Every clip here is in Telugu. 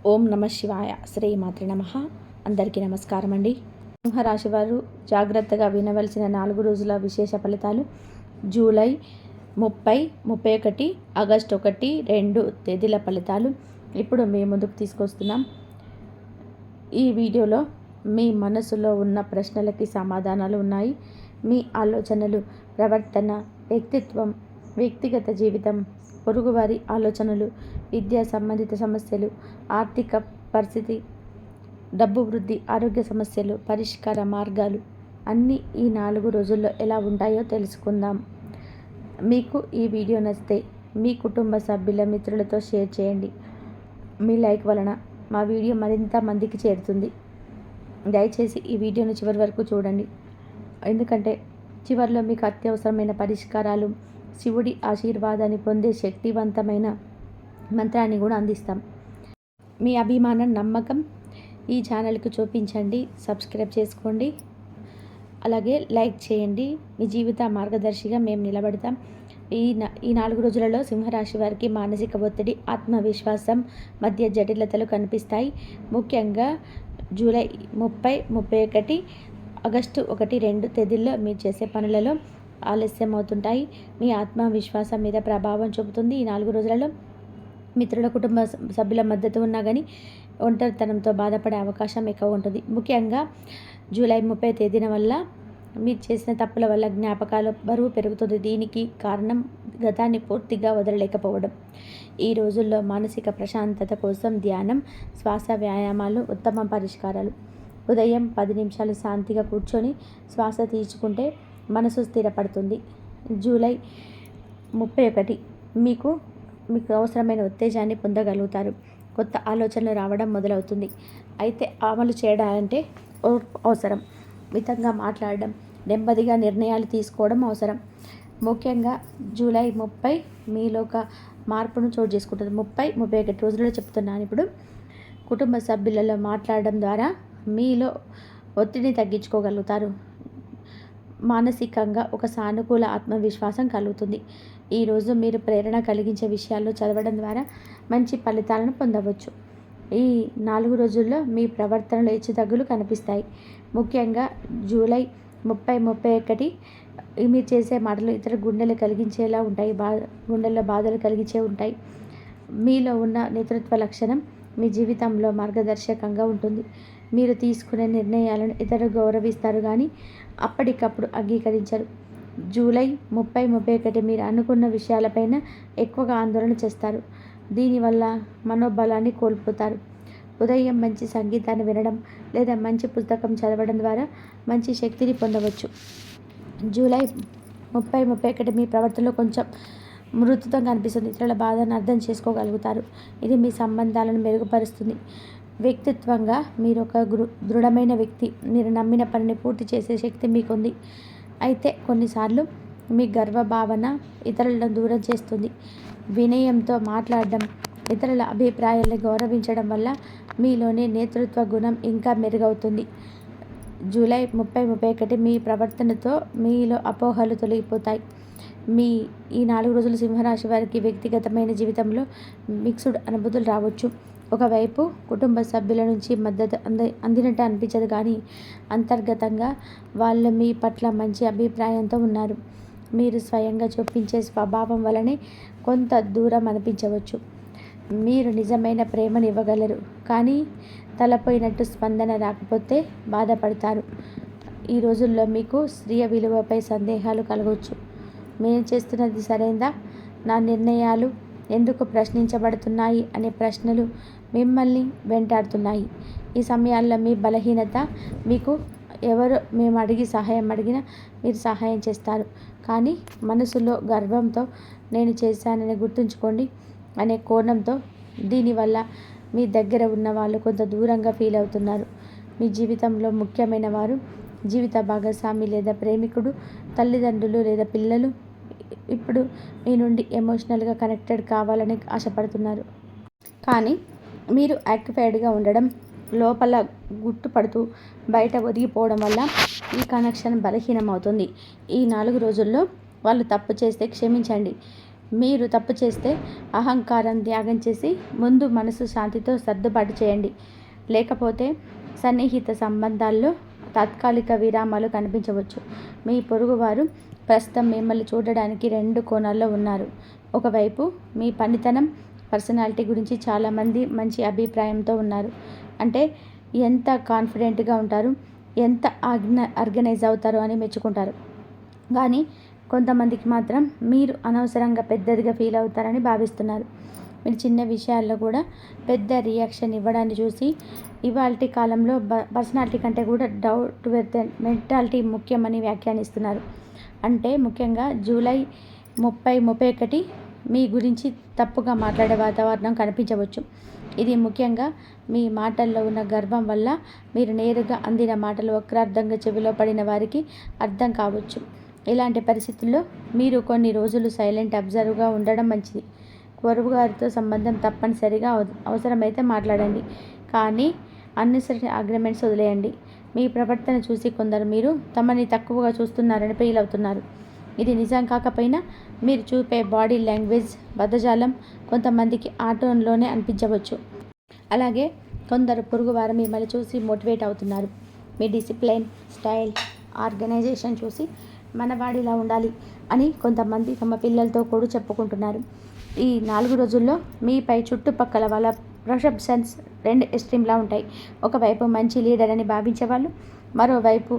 ఓం నమ శివాయ. శ్రీమాత్రే నమః. అందరికీ నమస్కారం అండి. సింహరాశి వారు జాగ్రత్తగా వినవలసిన 4 రోజుల విశేష ఫలితాలు. జూలై 30, 31, ఆగస్టు 1, 2 తేదీల ఫలితాలు ఇప్పుడు మీ ముందుకు తీసుకొస్తున్నాం. ఈ వీడియోలో మీ మనసులో ఉన్న ప్రశ్నలకి సమాధానాలు ఉన్నాయి. మీ ఆలోచనలు, ప్రవర్తన, వ్యక్తిత్వం, వ్యక్తిగత జీవితం, పొరుగువారి ఆలోచనలు, విద్యా సంబంధిత సమస్యలు, ఆర్థిక పరిస్థితి, డబ్బు వృద్ధి, ఆరోగ్య సమస్యలు, పరిష్కార మార్గాలు అన్నీ ఈ 4 రోజుల్లో ఎలా ఉంటాయో తెలుసుకుందాం. మీకు ఈ వీడియో నచ్చితే మీ కుటుంబ సభ్యుల, మిత్రులతో షేర్ చేయండి. మీ లైక్ వలన మా వీడియో మరింత మందికి చేరుతుంది. దయచేసి ఈ వీడియోను చివరి వరకు చూడండి, ఎందుకంటే చివరిలో మీకు అత్యవసరమైన పరిష్కారాలు, శివుడి ఆశీర్వాదాన్ని పొందే శక్తివంతమైన మంత్రాన్ని కూడా అందిస్తాం. మీ అభిమానం, నమ్మకం ఈ ఛానల్కి చూపించండి. సబ్స్క్రైబ్ చేసుకోండి, అలాగే లైక్ చేయండి. మీ జీవిత మార్గదర్శిగా మేము నిలబడతాం. ఈ 4 రోజులలో సింహరాశి వారికి మానసిక ఒత్తిడి, ఆత్మవిశ్వాసం మధ్య జటిలతలు కనిపిస్తాయి. ముఖ్యంగా జూలై 30, 31, ఆగస్టు 1, 2 తేదీల్లో మీరు చేసే పనులలో ఆలస్యం అవుతుంటాయి. మీ ఆత్మవిశ్వాసం మీద ప్రభావం చూపుతుంది. ఈ 4 రోజులలో మిత్రుల, కుటుంబ సభ్యుల మద్దతు ఉన్నా కానీ ఒంటరితనంతో బాధపడే అవకాశం ఎక్కువ ఉంటుంది. ముఖ్యంగా జూలై 30 తేదీన వల్ల మీరు చేసిన తప్పుల వల్ల జ్ఞాపకాలు బరువు పెరుగుతుంది. దీనికి కారణం గతాన్ని పూర్తిగా వదలలేకపోవడం. ఈ రోజుల్లో మానసిక ప్రశాంతత కోసం ధ్యానం, శ్వాస వ్యాయామాలు ఉత్తమ పరిష్కారాలు. ఉదయం 10 నిమిషాలు శాంతిగా కూర్చొని శ్వాస తీసుకుంటే మనసు స్థిరపడుతుంది. జూలై 31 మీకు అవసరమైన ఉత్తేజాన్ని పొందగలుగుతారు. కొత్త ఆలోచనలు రావడం మొదలవుతుంది. అయితే అమలు చేయడాలంటే అవసరం. మితంగా మాట్లాడడం, నెమ్మదిగా నిర్ణయాలు తీసుకోవడం అవసరం. ముఖ్యంగా జూలై 30 మీలో ఒక మార్పును చోటు చేసుకుంటుంది. 30, 31 రోజుల్లో చెప్తున్నాను. ఇప్పుడు కుటుంబ సభ్యులలో మాట్లాడడం ద్వారా మీలో ఒత్తిడిని తగ్గించుకోగలుగుతారు. మానసికంగా ఒక సానుకూల ఆత్మవిశ్వాసం కలుగుతుంది. ఈరోజు మీరు ప్రేరణ కలిగించే విషయాల్లో చదవడం ద్వారా మంచి ఫలితాలను పొందవచ్చు. ఈ 4 రోజుల్లో మీ ప్రవర్తనలో హెచ్చుతగ్గులు కనిపిస్తాయి. ముఖ్యంగా జూలై 30, 31 మీరు చేసే మాటలు ఇతర గుండెలు కలిగించేలా ఉంటాయి. గుండెల్లో బాధలు కలిగించే ఉంటాయి. మీలో ఉన్న నేతృత్వ లక్షణం మీ జీవితంలో మార్గదర్శకంగా ఉంటుంది. మీరు తీసుకునే నిర్ణయాలను ఇతరులు గౌరవిస్తారు కానీ అప్పటికప్పుడు అంగీకరించరు. జూలై 30, 31 మీరు అనుకున్న విషయాలపైన ఎక్కువగా ఆందోళన చేస్తారు. దీనివల్ల మనోబలాన్ని కోల్పోతారు. ఉదయం మంచి సంగీతాన్ని వినడం లేదా మంచి పుస్తకం చదవడం ద్వారా మంచి శక్తిని పొందవచ్చు. జూలై 30, 31 మీ ప్రవర్తనలో కొంచెం మృదుత్వం కనిపిస్తుంది. ఇతరుల బాధను అర్థం చేసుకోగలుగుతారు. ఇది మీ సంబంధాలను మెరుగుపరుస్తుంది. వ్యక్తిత్వంగా మీరు ఒక దృఢమైన వ్యక్తి. మీరు నమ్మిన పనిని పూర్తి చేసే శక్తి మీకుంది. అయితే కొన్నిసార్లు మీ గర్వభావన ఇతరులను దూరం చేస్తుంది. వినయంతో మాట్లాడడం, ఇతరుల అభిప్రాయాలను గౌరవించడం వల్ల మీలోని నేతృత్వ గుణం ఇంకా మెరుగవుతుంది. జూలై 30, 31 మీ ప్రవర్తనతో మీలో అపోహలు తొలగిపోతాయి. ఈ 4 రోజులు సింహరాశి వారికి వ్యక్తిగతమైన జీవితంలో మిక్స్డ్ అనుభూతులు రావచ్చు. ఒకవైపు కుటుంబ సభ్యుల నుంచి మద్దతు అందినట్టు అనిపించదు, కానీ అంతర్గతంగా వాళ్ళు మీ పట్ల మంచి అభిప్రాయంతో ఉన్నారు. మీరు స్వయంగా చూపించే స్వభావం వలనే కొంత దూరం అనిపించవచ్చు. మీరు నిజమైన ప్రేమను ఇవ్వగలరు, కానీ తలపోయినట్టు స్పందన రాకపోతే బాధపడతారు. ఈ రోజుల్లో మీకు స్వీయ విలువపై సందేహాలు కలగవచ్చు. నేను చేస్తున్నది సరైందా? నా నిర్ణయాలు ఎందుకు ప్రశ్నించబడుతున్నాయి అనే ప్రశ్నలు మిమ్మల్ని వెంటాడుతున్నాయి. ఈ సమయాల్లో మీ బలహీనత మీకు ఎవరు మేము సహాయం అడిగినా మీరు సహాయం చేస్తారు, కానీ మనసులో గర్వంతో నేను చేశానని గుర్తుంచుకోండి అనే కోణంతో. దీనివల్ల మీ దగ్గర ఉన్న వాళ్ళు కొంత దూరంగా ఫీల్ అవుతున్నారు. మీ జీవితంలో ముఖ్యమైన వారు, జీవిత భాగస్వామి లేదా ప్రేమికుడు, తల్లిదండ్రులు లేదా పిల్లలు ఇప్పుడు మీ నుండి ఎమోషనల్గా కనెక్టెడ్ కావాలని ఆశపడుతున్నారు. కానీ మీరు యాక్టిఫైడ్గా ఉండడం, లోపల గుట్టుపడుతూ బయట ఒదిగిపోవడం వల్ల ఈ కనెక్షన్ బలహీనమవుతుంది. ఈ 4 రోజుల్లో వాళ్ళు తప్పు చేస్తే క్షమించండి. మీరు తప్పు చేస్తే అహంకారం త్యాగం చేసి ముందు మనసు శాంతితో సర్దుబాటు చేయండి. లేకపోతే సన్నిహిత సంబంధాల్లో తాత్కాలిక విరామాలు కనిపించవచ్చు. మీ పొరుగువారు ప్రస్తుతం మిమ్మల్ని చూడడానికి 2 కోణాల్లో ఉన్నారు. ఒకవైపు మీ పనితనం, పర్సనాలిటీ గురించి చాలామంది మంచి అభిప్రాయంతో ఉన్నారు. అంటే ఎంత కాన్ఫిడెంట్గా ఉంటారు, ఎంత ఆర్గనైజ్ అవుతారు అని మెచ్చుకుంటారు. కానీ కొంతమందికి మాత్రం మీరు అనవసరంగా పెద్దదిగా ఫీల్ అవుతారని భావిస్తున్నారు. మీరు చిన్న విషయాల్లో కూడా పెద్ద రియాక్షన్ ఇవ్వడాన్ని చూసి ఇవాల్టి కాలంలో పర్సనాలిటీ కంటే కూడా డౌట్ విత్ మెంటాలిటీ ముఖ్యమని వ్యాఖ్యానిస్తున్నారు. అంటే ముఖ్యంగా జూలై 30-31 మీ గురించి తప్పుగా మాట్లాడే వాతావరణం కనిపించవచ్చు. ఇది ముఖ్యంగా మీ మాటల్లో ఉన్న గర్వం వల్ల. మీరు నేరుగా అందిన మాటలు వక్రార్థంగా చెవిలో పడిన వారికి అర్థం కావచ్చు. ఇలాంటి పరిస్థితుల్లో మీరు కొన్ని రోజులు సైలెంట్ అబ్జర్వ్గా ఉండడం మంచిది. పొరుగువారితో సంబంధం తప్పనిసరిగా అవసరమైతే మాట్లాడండి, కానీ అన్నెసరీ ఆర్గ్యుమెంట్స్ వదిలేయండి. మీ ప్రవర్తన చూసి కొందరు మీరు తమని తక్కువగా చూస్తున్నారని ఫీల్ అవుతున్నారు. ఇది నిజం కాకపోయినా మీరు చూపే బాడీ లాంగ్వేజ్ పదజాలం కొంతమందికి ఆ టోన్లోనే అనిపించవచ్చు. అలాగే కొందరు పొరుగువారు మిమ్మల్ని చూసి మోటివేట్ అవుతున్నారు. మీ డిసిప్లైన్, స్టైల్, ఆర్గనైజేషన్ చూసి మనవాడిలా ఉండాలి అని కొంతమంది తమ పిల్లలతో కూడా చెప్పుకుంటున్నారు. ఈ 4 రోజుల్లో మీపై చుట్టుపక్కల వాళ్ళ పర్సెప్షన్స్ 2 ఎక్స్ట్రీమ్లా ఉంటాయి. ఒకవైపు మంచి లీడర్ అని భావించేవాళ్ళు, మరోవైపు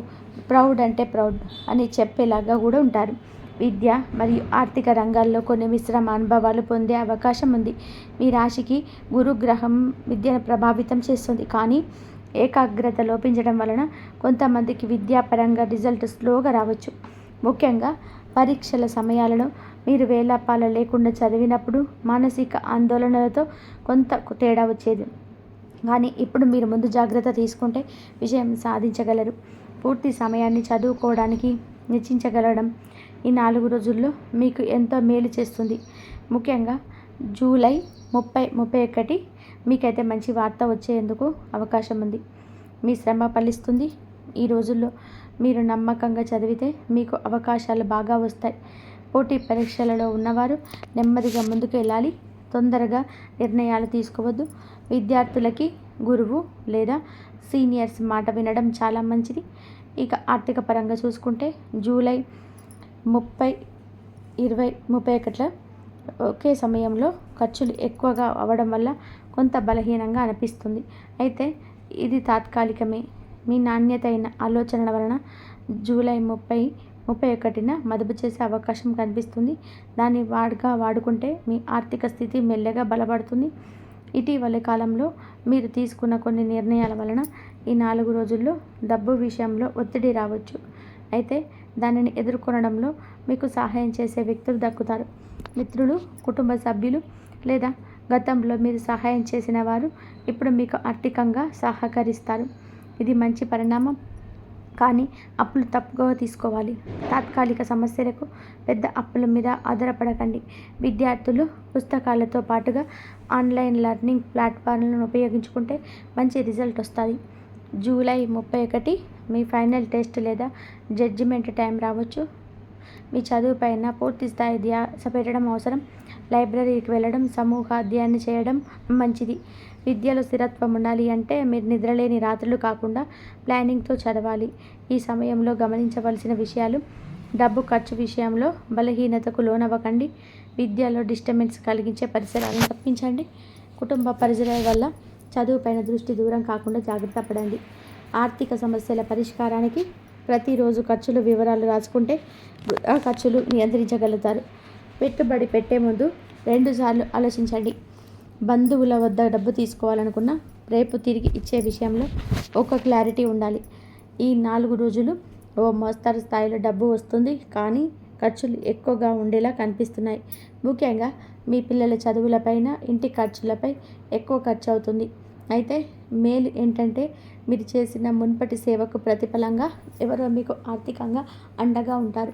ప్రౌడ్ అంటే ప్రౌడ్ అని చెప్పేలాగా కూడా ఉంటారు. విద్య మరియు ఆర్థిక రంగాల్లో కొన్ని మిశ్రమ అనుభవాలు పొందే అవకాశం ఉంది. మీ రాశికి గురుగ్రహం విద్యను ప్రభావితం చేస్తుంది, కానీ ఏకాగ్రత లోపించడం వలన కొంతమందికి విద్యాపరంగా రిజల్ట్ స్లోగా రావచ్చు. ముఖ్యంగా పరీక్షల సమయాలలో మీరు వేళాపాల లేకుండా చదివినప్పుడు మానసిక ఆందోళనలతో కొంత తేడా వచ్చేది. కానీ ఇప్పుడు మీరు ముందు జాగ్రత్త తీసుకుంటే విజయం సాధించగలరు. పూర్తి సమయాన్ని చదువుకోవడానికి వెచ్చించగలగడం ఈ 4 రోజుల్లో మీకు ఎంతో మేలు చేస్తుంది. ముఖ్యంగా జూలై 30-31 మీకైతే మంచి వార్త వచ్చేందుకు అవకాశం ఉంది. మీ శ్రమ ఫలిస్తుంది. ఈ రోజుల్లో మీరు నమ్మకంగా చదివితే మీకు అవకాశాలు బాగా వస్తాయి. పోటీ పరీక్షలలో ఉన్నవారు నెమ్మదిగా ముందుకు వెళ్ళాలి. తొందరగా నిర్ణయాలు తీసుకోవద్దు. విద్యార్థులకి గురువు లేదా సీనియర్స్ మాట వినడం చాలా మంచిది. ఇక ఆర్థిక పరంగా చూసుకుంటే జూలై 30-31 ఒకే సమయంలో ఖర్చులు ఎక్కువగా అవ్వడం వల్ల కొంత బలహీనంగా అనిపిస్తుంది. అయితే ఇది తాత్కాలికమే. మీ నాణ్యతైన ఆలోచనల వలన జూలై 30-31 మదుపు చేసే అవకాశం కనిపిస్తుంది. దాన్ని వాడుకుంటే మీ ఆర్థిక స్థితి మెల్లగా బలపడుతుంది. ఇటీవలి కాలంలో మీరు తీసుకున్న కొన్ని నిర్ణయాల వలన ఈ 4 రోజుల్లో డబ్బు విషయంలో ఒత్తిడి రావచ్చు. అయితే దానిని ఎదుర్కొనడంలో మీకు సహాయం చేసే వ్యక్తులు దక్కుతారు. మిత్రులు, కుటుంబ సభ్యులు లేదా గతంలో మీరు సహాయం చేసిన వారు ఇప్పుడు మీకు ఆర్థికంగా సహకరిస్తారు. ఇది మంచి పరిణామం. కానీ అప్పులు తప్పుగా తీసుకోవాలి. తాత్కాలిక సమస్యలకు పెద్ద అప్పుల మీద ఆధారపడకండి. విద్యార్థులు పుస్తకాలతో పాటుగా ఆన్లైన్ లెర్నింగ్ ప్లాట్ఫామ్లను ఉపయోగించుకుంటే మంచి రిజల్ట్ వస్తుంది. జూలై 31 మీ ఫైనల్ టెస్ట్ లేదా జడ్జిమెంట్ టైం రావచ్చు. మీ చదువుపైన పూర్తి స్థాయి ధ్యాస పెట్టడం అవసరం. లైబ్రరీకి వెళ్ళడం, సమూహ అధ్యయనం చేయడం మంచిది. విద్యలో స్థిరత్వం ఉండాలి అంటే మీరు నిద్రలేని రాత్రులు కాకుండా ప్లానింగ్తో చదవాలి. ఈ సమయంలో గమనించవలసిన విషయాలు: డబ్బు ఖర్చు విషయంలో బలహీనతకు లోనవ్వకండి. విద్యలో డిస్టర్బెన్స్ కలిగించే పరిసరాలను తప్పించండి. కుటుంబ పరిసరాల వల్ల చదువుపైన దృష్టి దూరం కాకుండా జాగ్రత్త పడండి. ఆర్థిక సమస్యల పరిష్కారానికి ప్రతిరోజు ఖర్చుల వివరాలు రాసుకుంటే ఆ ఖర్చులు నియంత్రించగలుగుతారు. పెట్టుబడి పెట్టే ముందు 2 సార్లు ఆలోచించండి. బంధువుల వద్ద డబ్బు తీసుకోవాలనుకున్నా రేపు తిరిగి ఇచ్చే విషయంలో ఒక క్లారిటీ ఉండాలి. ఈ 4 రోజులు ఓ మోస్తరు స్థాయిలో డబ్బు వస్తుంది, కానీ ఖర్చులు ఎక్కువగా ఉండేలా కనిపిస్తున్నాయి. ముఖ్యంగా మీ పిల్లల చదువులపైన, ఇంటి ఖర్చులపై ఎక్కువ ఖర్చు అవుతుంది. అయితే మేలు ఏంటంటే మీరు చేసిన మున్పటి సేవకు ప్రతిఫలంగా ఎవరో మీకు ఆర్థికంగా అండగా ఉంటారు.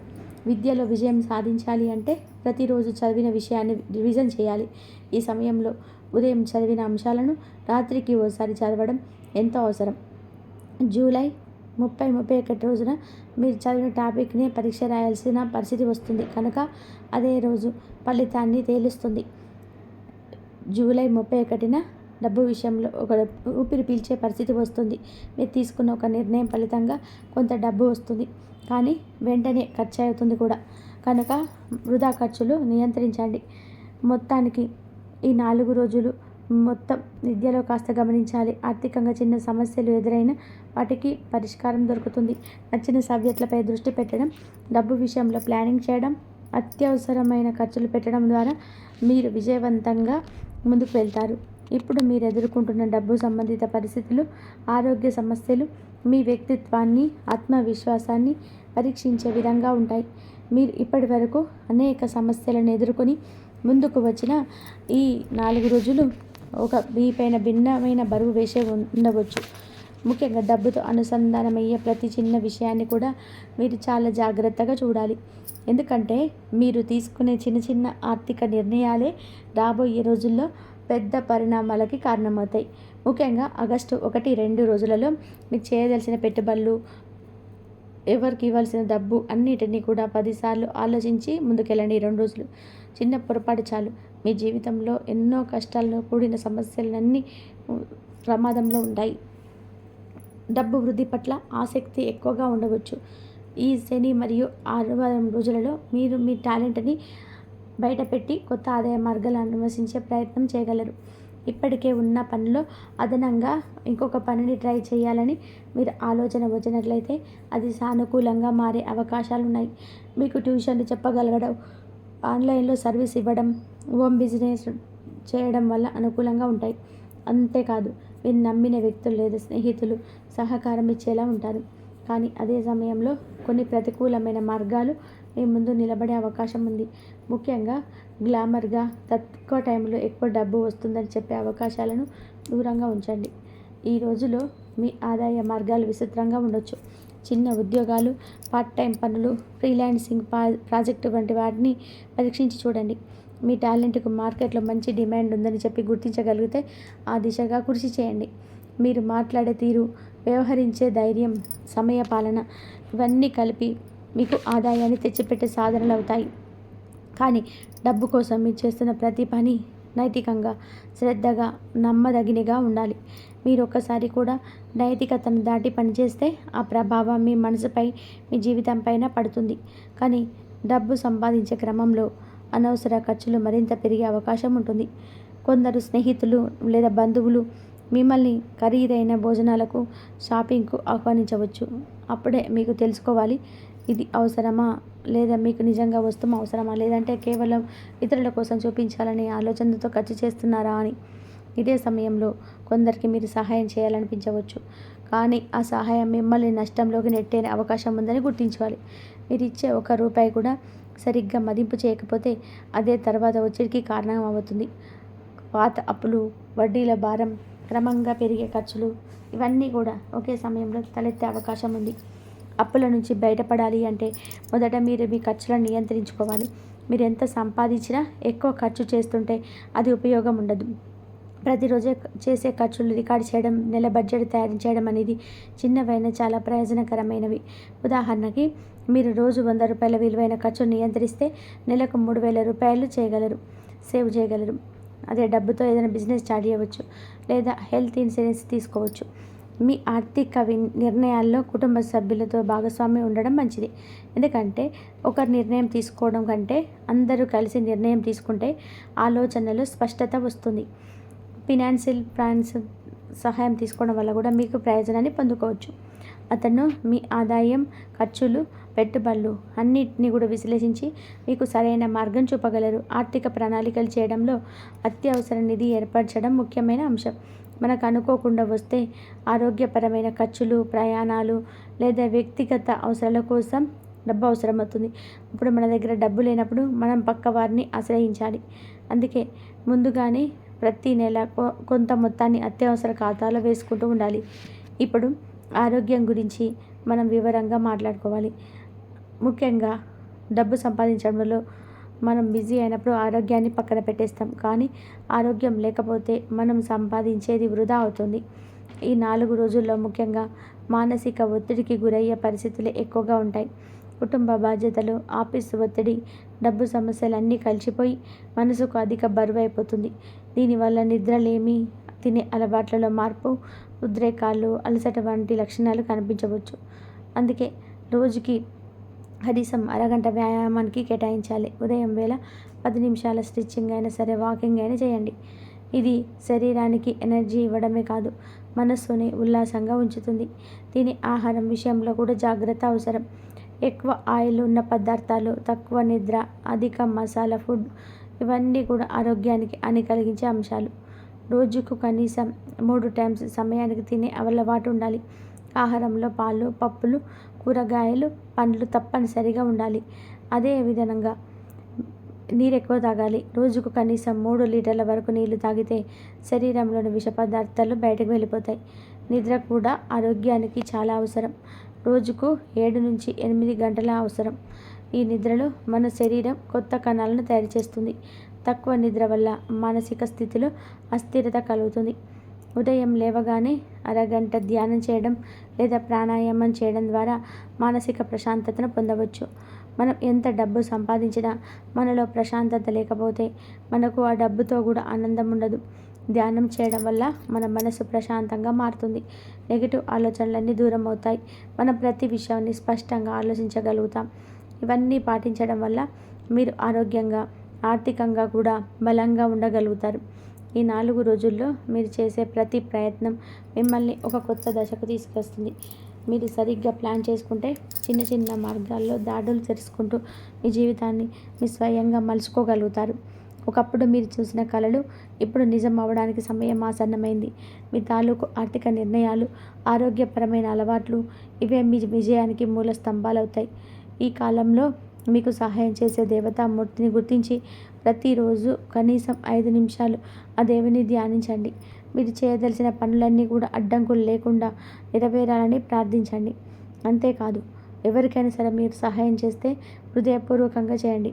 విద్యలో విజయం సాధించాలి అంటే ప్రతిరోజు చదివిన విషయాన్ని రివిజన్ చేయాలి. ఈ సమయంలో ఉదయం చదివిన అంశాలను రాత్రికి ఓసారి చదవడం ఎంతో అవసరం. జూలై 30-31 రోజున మీరు చదివిన టాపిక్ని పరీక్ష రాయాల్సిన పరిస్థితి వస్తుంది కనుక అదే రోజు ఫలితాన్ని తేలుస్తుంది. జూలై 31న డబ్బు విషయంలో ఒక ఊపిరి పీల్చే పరిస్థితి వస్తుంది. మీరు తీసుకున్న ఒక నిర్ణయం ఫలితంగా కొంత డబ్బు వస్తుంది, కానీ వెంటనే ఖర్చు అవుతుంది కూడా. కనుక వృధా ఖర్చులు నియంత్రించండి. మొత్తానికి ఈ 4 రోజులు మొత్తం విద్యలో కాస్త గమనించాలి. ఆర్థికంగా చిన్న సమస్యలు ఎదురైనా వాటికి పరిష్కారం దొరుకుతుంది. నచ్చిన సబ్జెక్టులపై దృష్టి పెట్టడం, డబ్బు విషయంలో ప్లానింగ్ చేయడం, అత్యవసరమైన ఖర్చులు పెట్టడం ద్వారా మీరు విజయవంతంగా ముందుకు వెళ్తారు. ఇప్పుడు మీరు ఎదుర్కొంటున్న డబ్బు సంబంధిత పరిస్థితులు, ఆరోగ్య సమస్యలు మీ వ్యక్తిత్వాన్ని, ఆత్మవిశ్వాసాన్ని పరీక్షించే విధంగా ఉంటాయి. మీరు ఇప్పటి వరకు అనేక సమస్యలను ఎదుర్కొని ముందుకు వచ్చిన ఈ 4 రోజులు మీపైన భిన్నమైన బరువు వేసే ఉండవచ్చు. ముఖ్యంగా డబ్బుతో అనుసంధానమయ్యే ప్రతి చిన్న విషయాన్ని కూడా మీరు చాలా జాగ్రత్తగా చూడాలి. ఎందుకంటే మీరు తీసుకునే చిన్న చిన్న ఆర్థిక నిర్ణయాలే రాబోయే రోజుల్లో పెద్ద పరిణామాలకి కారణమవుతాయి. ముఖ్యంగా ఆగస్టు 1-2 రోజులలో మీకు చేయదలసిన పెట్టుబడులు, ఎవరికి ఇవ్వాల్సిన డబ్బు అన్నిటినీ కూడా 10 సార్లు ఆలోచించి ముందుకెళ్ళండి. 2 రోజులు చిన్న పొరపాటు చాలు మీ జీవితంలో ఎన్నో కష్టాలను కూడిన సమస్యలన్నీ ప్రమాదంలో ఉంటాయి. డబ్బు వృద్ధి పట్ల ఆసక్తి ఎక్కువగా ఉండవచ్చు. ఈ శని మరియు ఆదివారం రోజులలో మీరు మీ టాలెంట్ని బయటపెట్టి కొత్త ఆదాయ మార్గాలను అన్వేషించే ప్రయత్నం చేయగలరు. ఇప్పటికే ఉన్న పనిలో అదనంగా ఇంకొక పనిని ట్రై చేయాలని మీరు ఆలోచన వచ్చినట్లయితే అది సానుకూలంగా మారే అవకాశాలు ఉన్నాయి. మీకు ట్యూషన్లు చెప్పగలగడం, ఆన్లైన్లో సర్వీస్ ఇవ్వడం, హోమ్ బిజినెస్ చేయడం వల్ల అనుకూలంగా ఉంటాయి. అంతేకాదు మీరు నమ్మిన వ్యక్తులు లేదా స్నేహితులు సహకారం ఇచ్చేలా ఉంటారు. కానీ అదే సమయంలో కొన్ని ప్రతికూలమైన మార్గాలు మీ ముందు నిలబడే అవకాశం ఉంది. ముఖ్యంగా గ్లామర్గా తక్కువ టైంలో ఎక్కువ డబ్బు వస్తుందని చెప్పే అవకాశాలను దూరంగా ఉంచండి. ఈ రోజులో మీ ఆదాయ మార్గాలు విచిత్రంగా ఉండొచ్చు. చిన్న ఉద్యోగాలు, పార్ట్ టైం పనులు, ఫ్రీలాన్సింగ్ ప్రాజెక్టు వంటి వాటిని పరీక్షించి చూడండి. మీ టాలెంట్కు మార్కెట్లో మంచి డిమాండ్ ఉందని చెప్పి గుర్తించగలిగితే ఆ దిశగా కృషి చేయండి. మీరు మాట్లాడే తీరు, వ్యవహరించే ధైర్యం, సమయ పాలన ఇవన్నీ కలిపి మీకు ఆదాయాన్ని తెచ్చిపెట్టే సాధనలు అవుతాయి. కానీ డబ్బు కోసం మీరు చేస్తున్న ప్రతి పని నైతికంగా, శ్రద్ధగా, నమ్మదగినగా ఉండాలి. మీరు ఒక్కసారి కూడా నైతికతను దాటి పనిచేస్తే ఆ ప్రభావం మీ మనసుపై, మీ జీవితం పైన పడుతుంది. కానీ డబ్బు సంపాదించే క్రమంలో అనవసర ఖర్చులు మరింత పెరిగే అవకాశం ఉంటుంది. కొందరు స్నేహితులు లేదా బంధువులు మిమ్మల్ని ఖరీదైన భోజనాలకు, షాపింగ్కు ఆహ్వానించవచ్చు. అప్పుడే మీకు తెలుసుకోవాలి, ఇది అవసరమా, లేదా మీకు నిజంగా వస్తువు అవసరమా, లేదంటే కేవలం ఇతరుల కోసం చూపించాలనే ఆలోచనతో ఖర్చు చేస్తున్నారా అని. ఇదే సమయంలో కొందరికి మీరు సహాయం చేయాలనిపించవచ్చు, కానీ ఆ సహాయం మిమ్మల్ని నష్టంలోకి నెట్టే అవకాశం ఉందని గుర్తించాలి. మీరు ఇచ్చే ₹1 కూడా సరిగ్గా మదింపు చేయకపోతే అదే తర్వాత ఒత్తిడికి కారణం అవుతుంది. పాత అప్పులు, వడ్డీల భారం, క్రమంగా పెరిగే ఖర్చులు ఇవన్నీ కూడా ఒకే సమయంలో తలెత్తే అవకాశం ఉంది. అప్పుల నుంచి బయటపడాలి అంటే మొదట మీరు మీ ఖర్చులను నియంత్రించుకోవాలి. మీరు ఎంత సంపాదించినా ఎక్కువ ఖర్చు చేస్తుంటే అది ఉపయోగం ఉండదు. ప్రతిరోజు చేసే ఖర్చులు రికార్డు చేయడం, నెల బడ్జెట్ తయారు చేయడం అనేది చిన్నవైన చాలా ప్రయోజనకరమైనవి. ఉదాహరణకి మీరు రోజు ₹100 విలువైన ఖర్చును నియంత్రిస్తే నెలకు ₹3,000 సేవ్ చేయగలరు. అదే డబ్బుతో ఏదైనా బిజినెస్ స్టార్ట్ చేయవచ్చు, లేదా హెల్త్ ఇన్సూరెన్స్ తీసుకోవచ్చు. మీ ఆర్థిక నిర్ణయాల్లో కుటుంబ సభ్యులతో భాగస్వామ్యం ఉండడం మంచిది. ఎందుకంటే ఒకరు నిర్ణయం తీసుకోవడం కంటే అందరూ కలిసి నిర్ణయం తీసుకుంటే ఆలోచనలో స్పష్టత వస్తుంది. ఫినాన్షియల్ ప్లాన్స్ సహాయం తీసుకోవడం వల్ల కూడా మీకు ప్రయోజనాన్ని పొందుకోవచ్చు. అతను మీ ఆదాయం, ఖర్చులు, పెట్టుబడులు అన్నిటినీ కూడా విశ్లేషించి మీకు సరైన మార్గం చూపగలరు. ఆర్థిక ప్రణాళికలు చేయడంలో అత్యవసర నిధి ఏర్పరచడం ముఖ్యమైన అంశం. మనకు అనుకోకుండా వస్తే ఆరోగ్యపరమైన ఖర్చులు, ప్రయాణాలు లేదా వ్యక్తిగత అవసరాల కోసం డబ్బు అవసరమవుతుంది. ఇప్పుడు మన దగ్గర డబ్బు లేనప్పుడు మనం పక్క వారిని ఆశ్రయించాలి. అందుకే ముందుగానే ప్రతి నెల కొంత మొత్తాన్ని అత్యవసర ఖాతాలో వేసుకుంటూ ఉండాలి. ఇప్పుడు ఆరోగ్యం గురించి మనం వివరంగా మాట్లాడుకోవాలి. ముఖ్యంగా డబ్బు సంపాదించడంలో మనం బిజీ అయినప్పుడు ఆరోగ్యాన్ని పక్కన పెట్టేస్తాం. కానీ ఆరోగ్యం లేకపోతే మనం సంపాదించేది వృధా అవుతుంది. ఈ 4 రోజుల్లో ముఖ్యంగా మానసిక ఒత్తిడికి గురయ్యే పరిస్థితులు ఎక్కువగా ఉంటాయి. కుటుంబ బాధ్యతలు, ఆఫీసు ఒత్తిడి, డబ్బు సమస్యలన్నీ కలిసిపోయి మనసుకు అధిక బరువైపోతుంది. దీనివల్ల నిద్రలేమి, తినే అలవాట్లలో మార్పు, ఉద్రేకాలు, అలసట వంటి లక్షణాలు కనిపించవచ్చు. అందుకే రోజుకి కనీసం అరగంట వ్యాయామానికి కేటాయించాలి. ఉదయం వేళ 10 నిమిషాల స్ట్రెచ్చింగ్ అయినా సరే, వాకింగ్ అయినా చేయండి. ఇది శరీరానికి ఎనర్జీ ఇవ్వడమే కాదు, మనస్సుని ఉల్లాసంగా ఉంచుతుంది. తినే ఆహారం విషయంలో కూడా జాగ్రత్త అవసరం. ఎక్కువ ఆయిల్ ఉన్న పదార్థాలు, తక్కువ నిద్ర, అధిక మసాలా ఫుడ్ ఇవన్నీ కూడా ఆరోగ్యానికి హాని కలిగించే అంశాలు. రోజుకు కనీసం 3 టైమ్స్ సమయానికి తినే అలవాటు ఉండాలి. ఆహారంలో పాలు, పప్పులు, కూరగాయలు, పండ్లు తప్పనిసరిగా ఉండాలి. అదే విధంగా నీరు ఎక్కువ తాగాలి. రోజుకు కనీసం 3 లీటర్ల వరకు నీళ్లు తాగితే శరీరంలోని విష పదార్థాలు బయటకు వెళ్ళిపోతాయి. నిద్ర కూడా ఆరోగ్యానికి చాలా అవసరం. రోజుకు 7 నుంచి 8 గంటల అవసరం. ఈ నిద్రలో మన శరీరం కొత్త కణాలను తయారు చేస్తుంది. తక్కువ నిద్ర వల్ల మానసిక స్థితిలో అస్థిరత కలుగుతుంది. ఉదయం లేవగానే అరగంట ధ్యానం చేయడం లేదా ప్రాణాయామం చేయడం ద్వారా మానసిక ప్రశాంతతను పొందవచ్చు. మనం ఎంత డబ్బు సంపాదించినా మనలో ప్రశాంతత లేకపోతే మనకు ఆ డబ్బుతో కూడా ఆనందం ఉండదు. ధ్యానం చేయడం వల్ల మన మనసు ప్రశాంతంగా మారుతుంది. నెగిటివ్ ఆలోచనలన్నీ దూరం అవుతాయి. మనం ప్రతి విషయాన్ని స్పష్టంగా ఆలోచించగలుగుతాం. ఇవన్నీ పాటించడం వల్ల మీరు ఆరోగ్యంగా, ఆర్థికంగా కూడా బలంగా ఉండగలుగుతారు. ఈ 4 రోజుల్లో మీరు చేసే ప్రతి ప్రయత్నం మిమ్మల్ని ఒక కొత్త దశకు తీసుకొస్తుంది. మీరు సరిగ్గా ప్లాన్ చేసుకుంటే చిన్న చిన్న మార్గాల్లో దాడులు తెరుచుకుంటూ మీ జీవితాన్ని మీ స్వయంగా మలుచుకోగలుగుతారు. ఒకప్పుడు మీరు చూసిన కలలు ఇప్పుడు నిజం అవ్వడానికి సమయం ఆసన్నమైంది. మీ తాలూకు ఆర్థిక నిర్ణయాలు, ఆరోగ్యపరమైన అలవాట్లు ఇవే మీ విజయానికి మూల స్తంభాలవుతాయి. ఈ కాలంలో మీకు సహాయం చేసే దేవతామూర్తిని గుర్తించి ప్రతిరోజు కనీసం 5 నిమిషాలు ఆ దేవుని ధ్యానించండి. మీరు చేయదలిచిన పనులన్నీ కూడా అడ్డంకులు లేకుండా నెరవేరాలని ప్రార్థించండి. అంతేకాదు, ఎవరికైనా సరే మీరు సహాయం చేస్తే హృదయపూర్వకంగా చేయండి.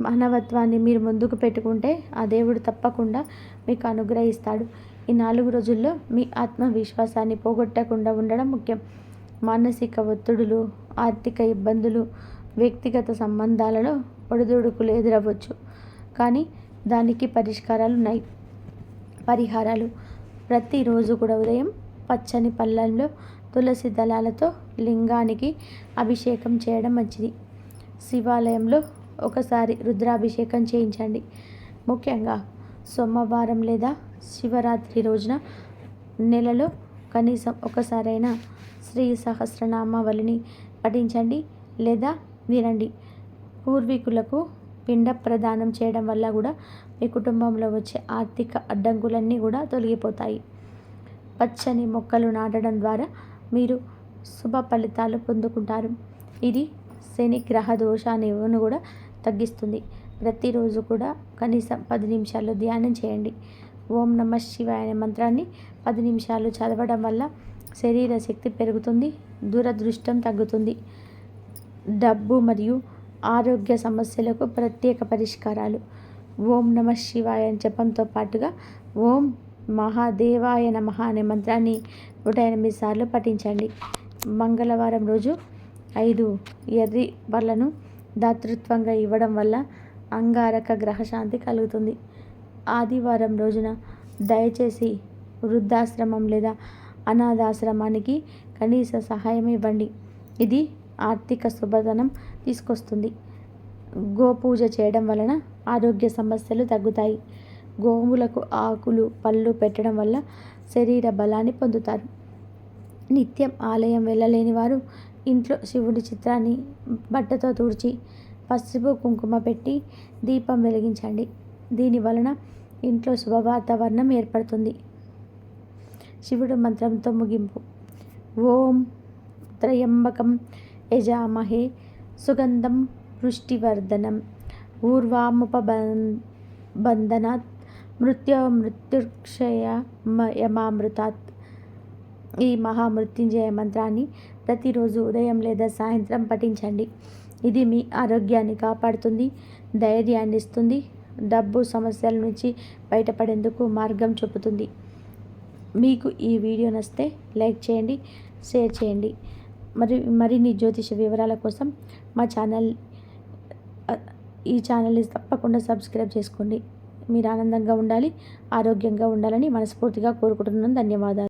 మానవత్వాన్ని మీరు ముందుకు పెట్టుకుంటే ఆ దేవుడు తప్పకుండా మీకు అనుగ్రహిస్తాడు. ఈ 4 రోజుల్లో మీ ఆత్మవిశ్వాసాన్ని పోగొట్టకుండా ఉండడం ముఖ్యం. మానసిక ఒత్తిడులు, ఆర్థిక ఇబ్బందులు, వ్యక్తిగత సంబంధాలలో ఒడిదుడుకులు ఎదురవ్వచ్చు. కానీ దానికి పరిహారాలు ప్రతిరోజు కూడా ఉదయం పచ్చని పళ్ళల్లో తులసి దళాలతో లింగానికి అభిషేకం చేయడం మంచిది. శివాలయంలో ఒకసారి రుద్రాభిషేకం చేయించండి. ముఖ్యంగా సోమవారం లేదా శివరాత్రి రోజున నెలలో కనీసం ఒకసారైనా శ్రీ సహస్రనామావళిని పఠించండి లేదా వినండి. పూర్వీకులకు పిండ ప్రదానం చేయడం వల్ల కూడా మీ కుటుంబంలో వచ్చే ఆర్థిక అడ్డంకులన్నీ కూడా తొలగిపోతాయి. పచ్చని మొక్కలు నాటడం ద్వారా మీరు శుభ ఫలితాలు పొందుకుంటారు. ఇది శని గ్రహ దోషాన్ని కూడా తగ్గిస్తుంది. ప్రతిరోజు కూడా కనీసం 10 నిమిషాలు ధ్యానం చేయండి. ఓం నమః శివాయ అనే మంత్రాన్ని 10 నిమిషాలు చదవడం వల్ల శరీర శక్తి పెరుగుతుంది, దురదృష్టం తగ్గుతుంది. డబ్బు మరియు ఆరోగ్య సమస్యలకు ప్రత్యేక పరిష్కారాలు. ఓం నమః శివాయ జపంతో పాటుగా ఓం మహాదేవాయ నమః అనే మంత్రాన్ని 108 సార్లు పఠించండి. మంగళవారం రోజు 5 ఎర్రి పళ్ళను దాతృత్వంగా ఇవ్వడం వల్ల అంగారక గ్రహశాంతి కలుగుతుంది. ఆదివారం రోజున దయచేసి వృద్ధాశ్రమం లేదా అనాథాశ్రమానికి కనీస సహాయం ఇవ్వండి. ఇది ఆర్థిక శుభదనం తీసుకొస్తుంది. గోపూజ చేయడం వలన ఆరోగ్య సమస్యలు తగ్గుతాయి. గోవులకు ఆకులు, పళ్ళు పెట్టడం వల్ల శరీర బలాన్ని పొందుతారు. నిత్యం ఆలయం వెళ్ళలేని వారు ఇంట్లో శివుడి చిత్రాన్ని బట్టతో తుడిచి పసుపు కుంకుమ పెట్టి దీపం వెలిగించండి. దీని వలన ఇంట్లో శుభ వాతావరణం ఏర్పడుతుంది. శివుడు మంత్రంతో ముగింపు. ఓం త్రయంబకం యజామహే సుగంధం పుష్టివర్ధనం ఊర్వాముపబంధనాత్ మృత్యుక్షయమామృతాత్. ఈ మహామృత్యుంజయ మంత్రాన్ని ప్రతిరోజు ఉదయం లేదా సాయంత్రం పఠించండి. ఇది మీ ఆరోగ్యాన్ని కాపాడుతుంది, ధైర్యాన్ని ఇస్తుంది, డబ్బు సమస్యల నుంచి బయటపడేందుకు మార్గం చూపుతుంది. మీకు ఈ వీడియో నచ్చితే లైక్ చేయండి, షేర్ చేయండి. మరిన్ని జ్యోతిష వివరాల కోసం మా ఈ ఛానల్ని తప్పకుండా సబ్స్క్రైబ్ చేసుకోండి. మీరు ఆనందంగా ఉండాలి, ఆరోగ్యంగా ఉండాలని మనస్ఫూర్తిగా కోరుకుంటున్నాను. ధన్యవాదాలు.